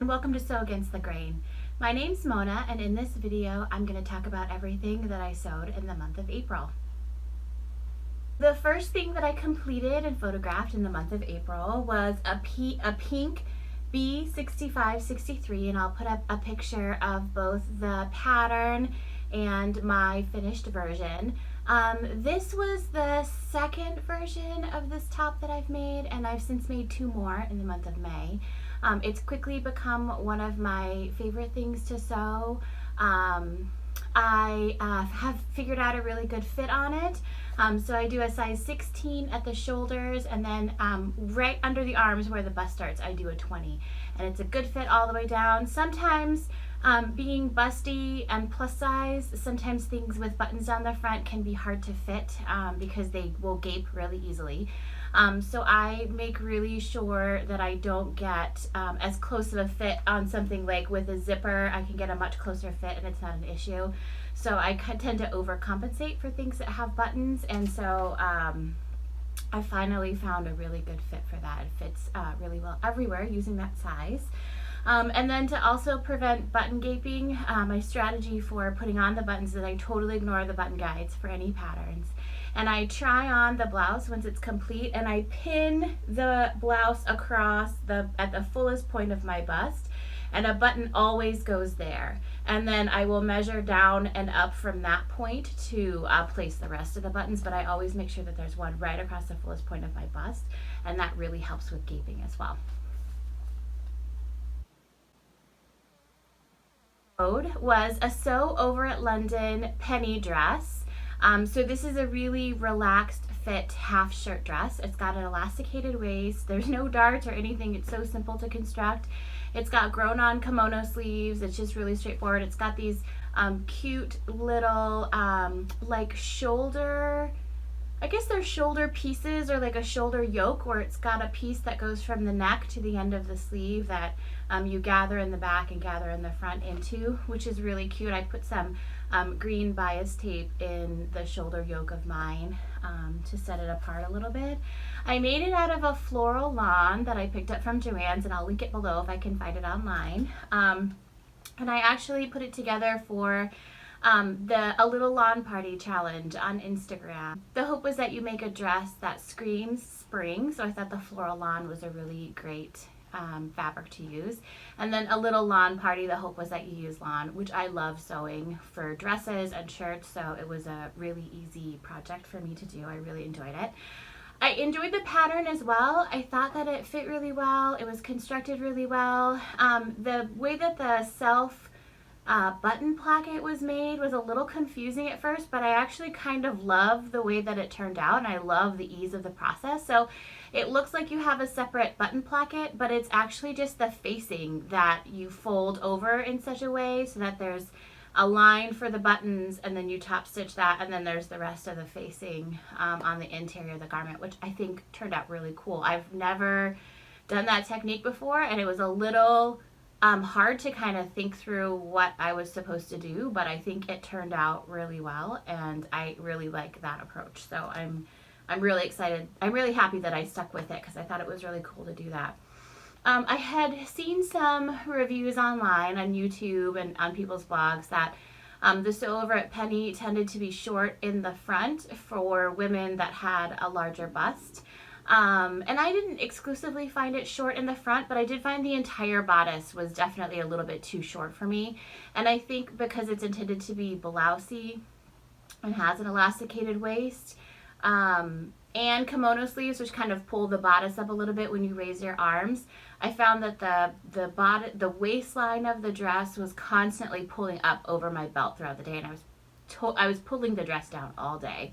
Welcome to Sew Against the Grain. My name's Mona, and in this video I'm going to talk about everything that I sewed in the month of April. The first thing that I completed and photographed in the month of April was a pink B6563, and I'll put up a picture of both the pattern and my finished version. This was the second version of this top that I've made, and I've since made two more in the month of May. It's quickly become one of my favorite things to sew. I have figured out a really good fit on it. So I do a size 16 at the shoulders, and then right under the arms where the bust starts, I do a 20. And it's a good fit all the way down. Sometimes being busty and plus size, sometimes things with buttons down the front can be hard to fit because they will gape really easily. So I make really sure that I don't get as close of a fit on something like with a zipper. I can get a much closer fit and it's not an issue. So I tend to overcompensate for things that have buttons, and so I finally found a really good fit for that. It fits really well everywhere using that size. And then to also prevent button gaping, my strategy for putting on the buttons is I totally ignore the button guides for any patterns. And I try on the blouse once it's complete, and I pin the blouse across at the fullest point of my bust, and a button always goes there. And then I will measure down and up from that point to place the rest of the buttons, but I always make sure that there's one right across the fullest point of my bust, and that really helps with gaping as well. Was a Sew Over at London penny dress. So this is a really relaxed fit half shirt dress. It's got an elasticated waist. There's no darts or anything. It's so simple to construct. It's got grown on kimono sleeves. It's just really straightforward. It's got these cute little like shoulder, I guess they're shoulder pieces, or like a shoulder yoke, where it's got a piece that goes from the neck to the end of the sleeve that you gather in the back and gather in the front into, which is really cute. I put some green bias tape in the shoulder yoke of mine to set it apart a little bit. I made it out of a floral lawn that I picked up from Joann's, and I'll link it below if I can find it online. And I actually put it together for a little lawn party challenge on Instagram. The hope was that you make a dress that screams spring, so I thought the floral lawn was a really great fabric to use. And then a little lawn party, the hope was that you use lawn, which I love sewing for dresses and shirts, so it was a really easy project for me to do. I really enjoyed it. I enjoyed the pattern as well. I thought that it fit really well. It was constructed really well. The way that the button placket was made was a little confusing at first, but I actually kind of love the way that it turned out, and I love the ease of the process. So it looks like you have a separate button placket, but it's actually just the facing that you fold over in such a way so that there's a line for the buttons, and then you top stitch that, and then there's the rest of the facing on the interior of the garment, which I think turned out really cool. I've never done that technique before, and it was a little hard to kind of think through what I was supposed to do, but I think it turned out really well, and I really like that approach. So I'm really excited. I'm really happy that I stuck with it because I thought it was really cool to do that. I had seen some reviews online on YouTube and on people's blogs that the Sew Over at Penny tended to be short in the front for women that had a larger bust. And I didn't exclusively find it short in the front, but I did find the entire bodice was definitely a little bit too short for me. And I think because it's intended to be blousey and has an elasticated waist, and kimono sleeves, which kind of pull the bodice up a little bit when you raise your arms, I found that the waistline of the dress was constantly pulling up over my belt throughout the day, and I was pulling the dress down all day.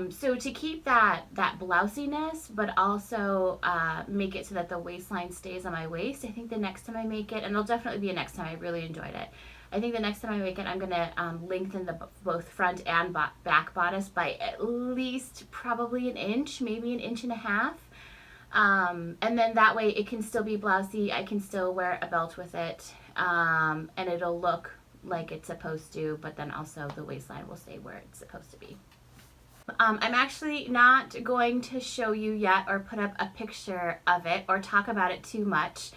So to keep that blousiness, but also make it so that the waistline stays on my waist, I think the next time I make it, and there'll definitely be a next time, I really enjoyed it. I think the next time I make it, I'm going to lengthen both front and back bodice by at least probably an inch, maybe an inch and a half. And then that way it can still be blousey. I can still wear a belt with it, and it'll look like it's supposed to, but then also the waistline will stay where it's supposed to be. I'm actually not going to show you yet or put up a picture of it or talk about it too much.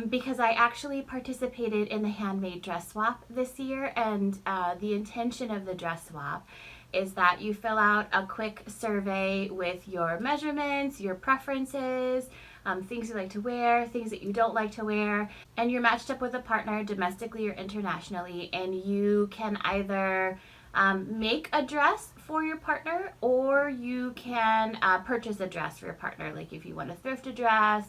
because I actually participated in the Handmade dress swap this year, and the intention of the dress swap is that you fill out a quick survey with your measurements, your preferences, things you like to wear, things that you don't like to wear, and you're matched up with a partner domestically or internationally, and you can either make a dress for your partner, or you can purchase a dress for your partner. Like if you want to thrift a dress,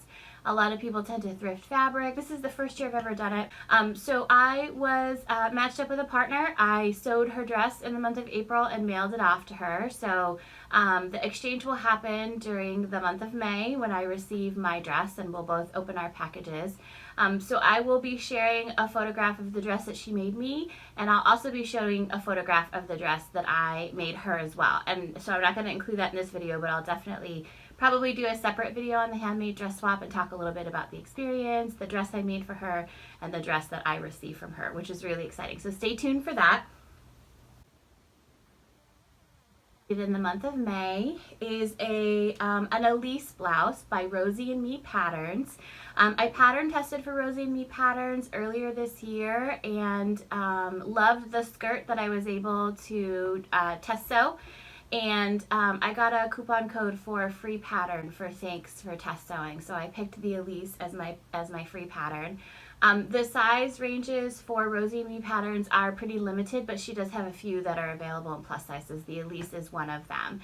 a lot of people tend to thrift fabric. This is the first year I've ever done it. So I was matched up with a partner. I sewed her dress in the month of April and mailed it off to her. So the exchange will happen during the month of May when I receive my dress, and we'll both open our packages. So I will be sharing a photograph of the dress that she made me, and I'll also be showing a photograph of the dress that I made her as well. And so I'm not going to include that in this video, but I'll definitely probably do a separate video on the Handmade dress swap and talk a little bit about the experience, the dress I made for her, and the dress that I received from her, which is really exciting. So stay tuned for that. In the month of May is an Elise Blouse by Rosie and Me Patterns. I pattern tested for Rosie and Me Patterns earlier this year, and loved the skirt that I was able to test sew. And I got a coupon code for a free pattern for thanks for test sewing. So I picked the Elise as my free pattern. The size ranges for Rosie and Me Patterns are pretty limited, but she does have a few that are available in plus sizes. The Elise is one of them.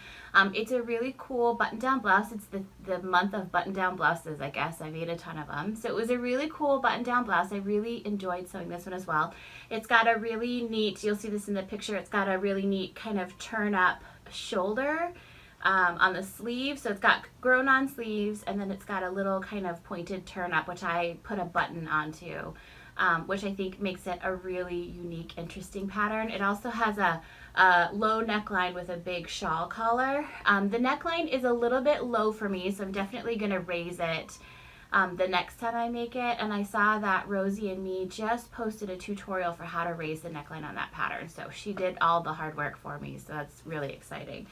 It's a really cool button-down blouse. It's the month of button-down blouses, I guess. I made a ton of them. So it was a really cool button-down blouse. I really enjoyed sewing this one as well. It's got a really neat, you'll see this in the picture, it's got a really neat kind of turn-up shoulder on the sleeve. So it's got grown on sleeves, and then it's got a little kind of pointed turn up, which I put a button onto, which I think makes it a really unique, interesting pattern. It also has a low neckline with a big shawl collar. The neckline is a little bit low for me, so I'm definitely going to raise it the next time I make it. And I saw that Rosie and Me just posted a tutorial for how to raise the neckline on that pattern, so she did all the hard work for me, so that's really exciting.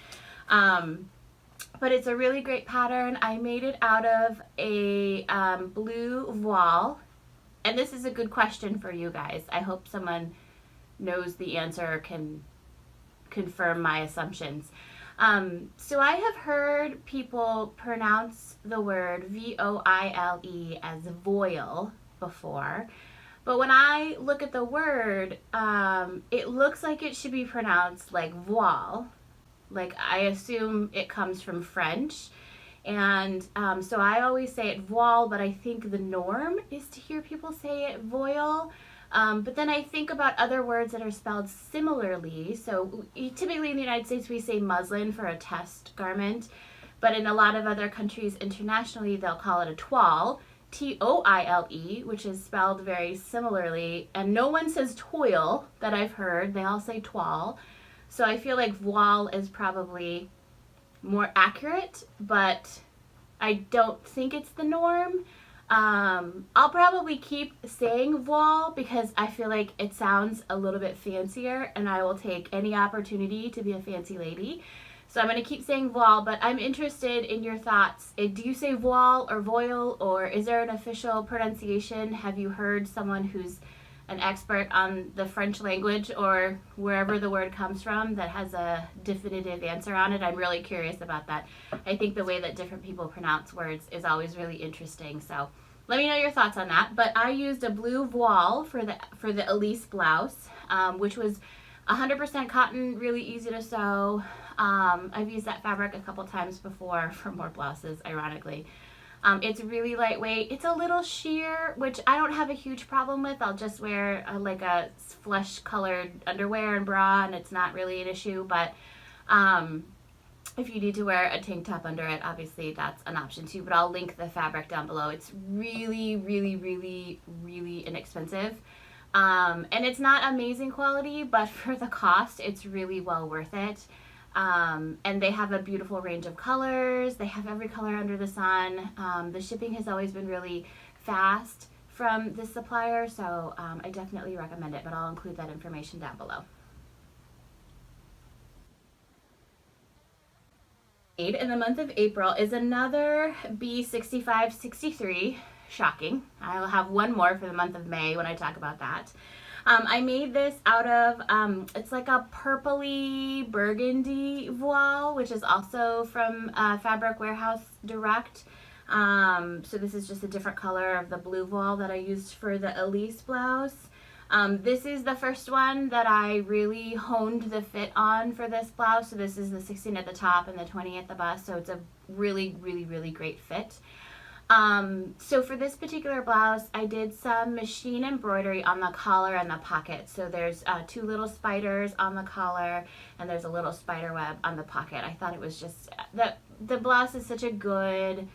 But it's a really great pattern. I made it out of a blue voile, and this is a good question for you guys. I hope someone knows the answer or can confirm my assumptions. So I have heard people pronounce the word V-O-I-L-E as voile before, but when I look at the word, it looks like it should be pronounced like voile. Like, I assume it comes from French, and so I always say it voile, but I think the norm is to hear people say it voile. But then I think about other words that are spelled similarly. So typically in the United States we say muslin for a test garment, but in a lot of other countries internationally they'll call it a toile, T-O-I-L-E, which is spelled very similarly, and no one says toile that I've heard. They all say toile. So I feel like voile is probably more accurate, but I don't think it's the norm. I'll probably keep saying voile because I feel like it sounds a little bit fancier, and I will take any opportunity to be a fancy lady. So I'm going to keep saying voile, but I'm interested in your thoughts. Do you say voile or voile, or is there an official pronunciation? Have you heard someone who's an expert on the French language or wherever the word comes from that has a definitive answer on it? I'm really curious about that. I think the way that different people pronounce words is always really interesting. So let me know your thoughts on that. But I used a blue voile for the Elise blouse, which was 100% cotton, really easy to sew. I've used that fabric a couple times before for more blouses, ironically. It's really lightweight. It's a little sheer, which I don't have a huge problem with. I'll just wear like a flesh colored underwear and bra, and it's not really an issue. But if you need to wear a tank top under it, obviously that's an option too. But I'll link the fabric down below. It's really, really, really, really inexpensive. And it's not amazing quality, but for the cost, it's really well worth it. And they have a beautiful range of colors. They have every color under the sun. The shipping has always been really fast from this supplier, so I definitely recommend it, but I'll include that information down below. In the month of April is another B6563 shocking. I'll have one more for the month of May when I talk about that. I made this out of, it's like a purpley burgundy voile, which is also from Fabric Warehouse Direct. So this is just a different color of the blue voile that I used for the Elise blouse. This is the first one that I really honed the fit on for this blouse. So this is the 16 at the top and the 20 at the bust. So it's a really, really, really great fit. So for this particular blouse, I did some machine embroidery on the collar and the pocket. So there's 2 little spiders on the collar and there's a little spider web on the pocket. I thought it was just, the blouse is such a good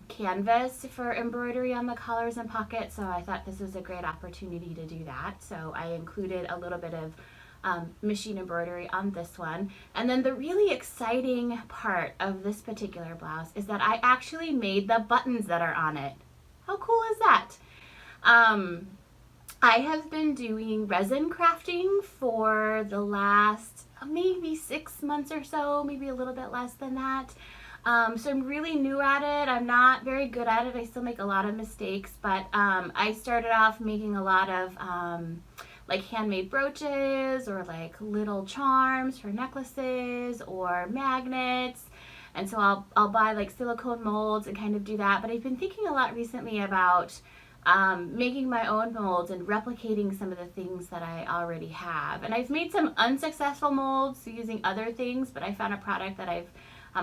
canvas for embroidery on the collars and pockets, so I thought this was a great opportunity to do that. So I included a little bit of machine embroidery on this one. And then the really exciting part of this particular blouse is that I actually made the buttons that are on it. How cool is that? I have been doing resin crafting for the last maybe 6 months or so, maybe a little bit less than that. So I'm really new at it. I'm not very good at it. I still make a lot of mistakes, but I started off making a lot of like handmade brooches or like little charms for necklaces or magnets. And so I'll buy like silicone molds and kind of do that. But I've been thinking a lot recently about making my own molds and replicating some of the things that I already have. And I've made some unsuccessful molds using other things, but I found a product that I've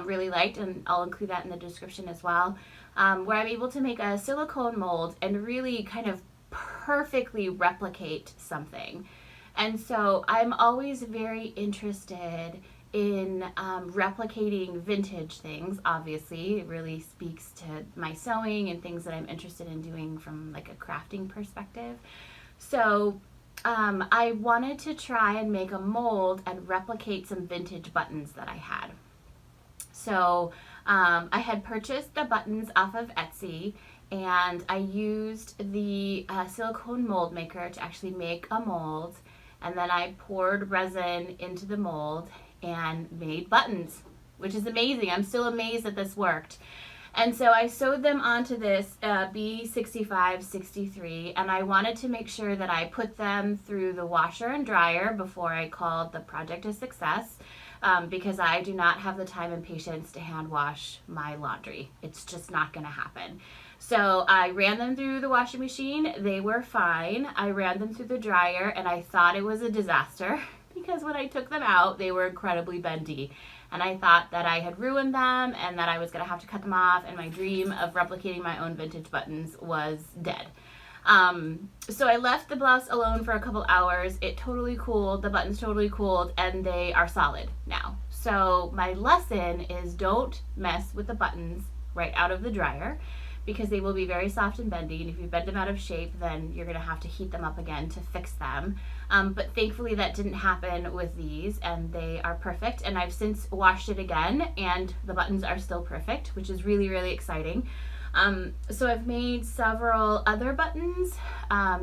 really liked, and I'll include that in the description as well, where I'm able to make a silicone mold and really kind of perfectly replicate something. And so I'm always very interested in replicating vintage things. Obviously, it really speaks to my sewing and things that I'm interested in doing from like a crafting perspective. So I wanted to try and make a mold and replicate some vintage buttons that I had. So I had purchased the buttons off of Etsy, and I used the silicone mold maker to actually make a mold, and then I poured resin into the mold and made buttons, which is amazing. I'm still amazed that this worked. And so I sewed them onto this B65-63, and I wanted to make sure that I put them through the washer and dryer before I called the project a success. Because I do not have the time and patience to hand wash my laundry. It's just not going to happen. So I ran them through the washing machine. They were fine. I ran them through the dryer, and I thought it was a disaster because when I took them out, they were incredibly bendy. And I thought that I had ruined them and that I was going to have to cut them off, and my dream of replicating my own vintage buttons was dead. So I left the blouse alone for a couple hours. It totally cooled, the buttons totally cooled, and they are solid now. So my lesson is don't mess with the buttons right out of the dryer because they will be very soft and bendy, and if you bend them out of shape, then you're gonna have to heat them up again to fix them. But thankfully that didn't happen with these, and they are perfect, and I've since washed it again, and the buttons are still perfect, which is really, really exciting. So I've made several other buttons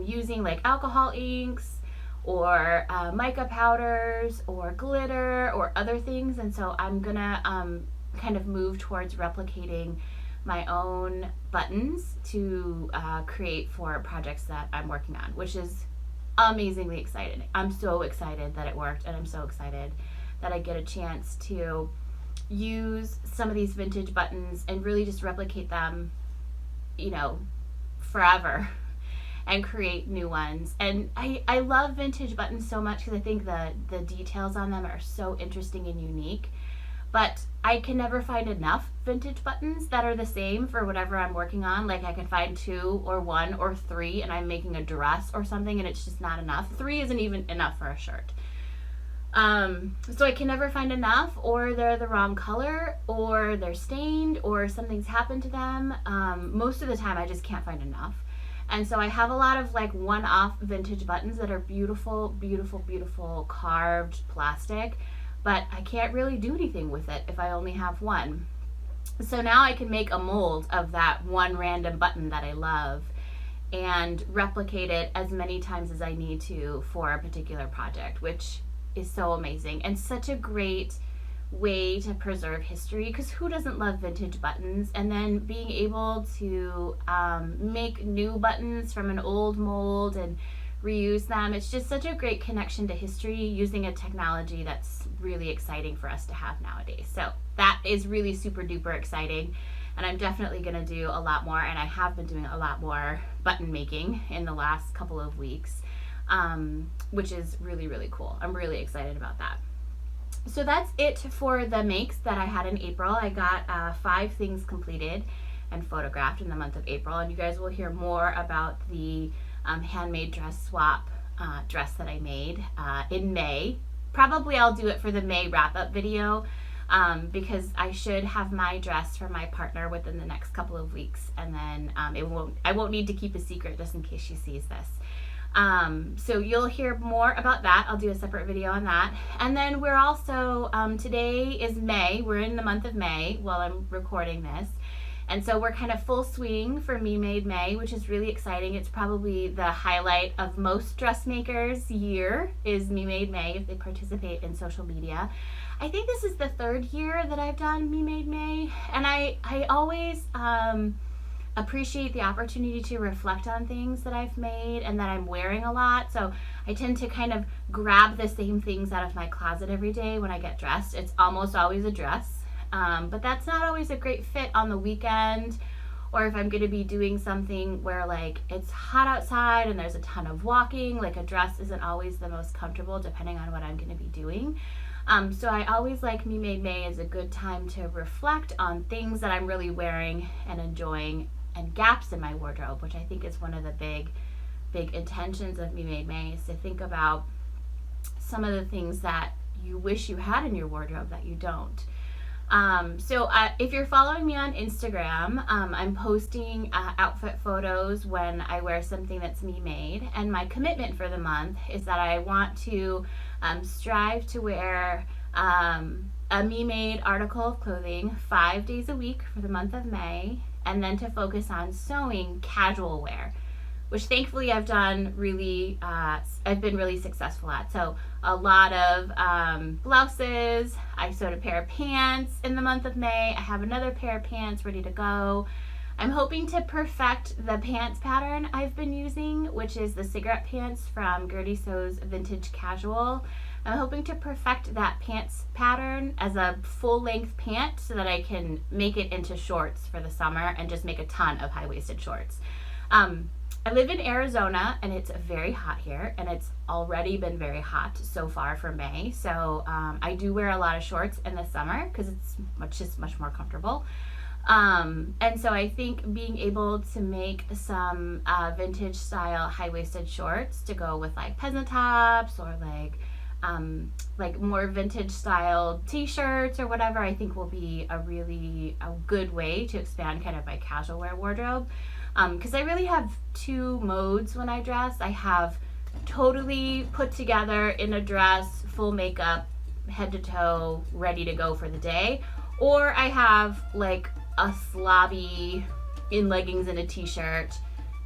using like alcohol inks or mica powders or glitter or other things, and so I'm gonna kind of move towards replicating my own buttons to create for projects that I'm working on, which is amazingly exciting. I'm so excited that it worked, and I'm so excited that I get a chance to use some of these vintage buttons and really just replicate them, you know, forever and create new ones. And I love vintage buttons so much because I think the details on them are so interesting and unique, but I can never find enough vintage buttons that are the same for whatever I'm working on. Like I can find 2 or 1 or 3 and I'm making a dress or something and it's just not enough. 3 isn't even enough for a shirt. So I can never find enough, or they're the wrong color, or they're stained, or something's happened to them. Most of the time I just can't find enough. And so I have a lot of like one-off vintage buttons that are beautiful, beautiful, beautiful carved plastic, but I can't really do anything with it if I only have one. So now I can make a mold of that one random button that I love and replicate it as many times as I need to for a particular project, which is so amazing and such a great way to preserve history, because who doesn't love vintage buttons? And then being able to make new buttons from an old mold and reuse them. It's just such a great connection to history using a technology that's really exciting for us to have nowadays. So that is really super duper exciting, and I'm definitely going to do a lot more, and I have been doing a lot more button making in the last couple of weeks, which is really, really cool. I'm really excited about that. So that's it for the makes that I had in April. I got 5 things completed and photographed in the month of April, and you guys will hear more about the handmade dress swap dress that I made in May. Probably I'll do it for the May wrap-up video, because I should have my dress for my partner within the next couple of weeks, and then I won't need to keep a secret just in case she sees this. So you'll hear more about that. I'll do a separate video on that. And then we're also, today is May. We're in the month of May while I'm recording this. And so we're kind of full swing for Me Made May, which is really exciting. It's probably the highlight of most dressmakers' year is Me Made May if they participate in social media. I think this is the 3rd year that I've done Me Made May, and I always appreciate the opportunity to reflect on things that I've made and that I'm wearing a lot. So I tend to kind of grab the same things out of my closet every day when I get dressed. It's almost always a dress, but that's not always a great fit on the weekend, or if I'm going to be doing something where like it's hot outside and there's a ton of walking, like a dress isn't always the most comfortable depending on what I'm going to be doing. So I always like Me Made May as a good time to reflect on things that I'm really wearing and enjoying, and gaps in my wardrobe, which I think is one of the big intentions of Me Made May, is to think about some of the things that you wish you had in your wardrobe that you don't. So if you're following me on Instagram, I'm posting outfit photos when I wear something that's me made, and my commitment for the month is that I want to strive to wear a me made article of clothing 5 days a week for the month of May, and then to focus on sewing casual wear, which thankfully I've done really, I've been really successful at. So a lot of blouses. I sewed a pair of pants in the month of May. I have another pair of pants ready to go. I'm hoping to perfect the pants pattern I've been using, which is the cigarette pants from Gertie Sew's Vintage Casual. I'm hoping to perfect that pants pattern as a full-length pant so that I can make it into shorts for the summer and just make a ton of high-waisted shorts. I live in Arizona, and it's very hot here, and it's already been very hot so far for May. So I do wear a lot of shorts in the summer because it's just much more comfortable. And so I think being able to make some vintage style high-waisted shorts to go with like peasant tops or like more vintage style t-shirts or whatever, I think will be a good way to expand kind of my casual wear wardrobe. Because I really have 2 modes when I dress. I have totally put together in a dress, full makeup, head to toe, ready to go for the day. Or I have like a slobby in leggings and a t-shirt,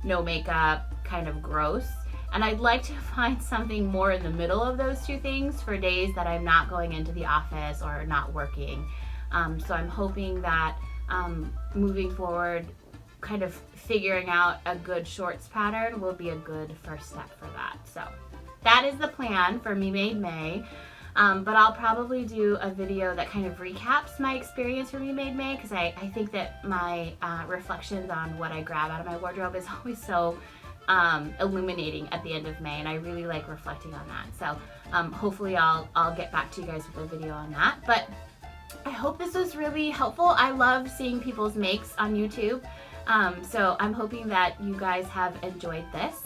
no makeup, kind of gross. And I'd like to find something more in the middle of those 2 things for days that I'm not going into the office or not working. So I'm hoping that moving forward, kind of figuring out a good shorts pattern will be a good first step for that. So that is the plan for Me Made May. But I'll probably do a video that kind of recaps my experience for Me Made May, because I think that my reflections on what I grab out of my wardrobe is always so illuminating at the end of May, and I really like reflecting on that. So hopefully I'll get back to you guys with a video on that. But I hope this was really helpful. I love seeing people's makes on YouTube. So I'm hoping that you guys have enjoyed this.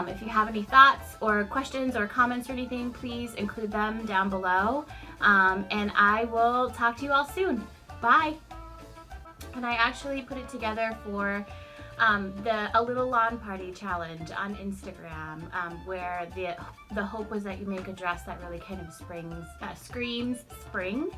If you have any thoughts or questions or comments or anything, please include them down below. And I will talk to you all soon. Bye. And I actually put it together for a little lawn party challenge on Instagram, where the hope was that you make a dress that really kind of screams spring.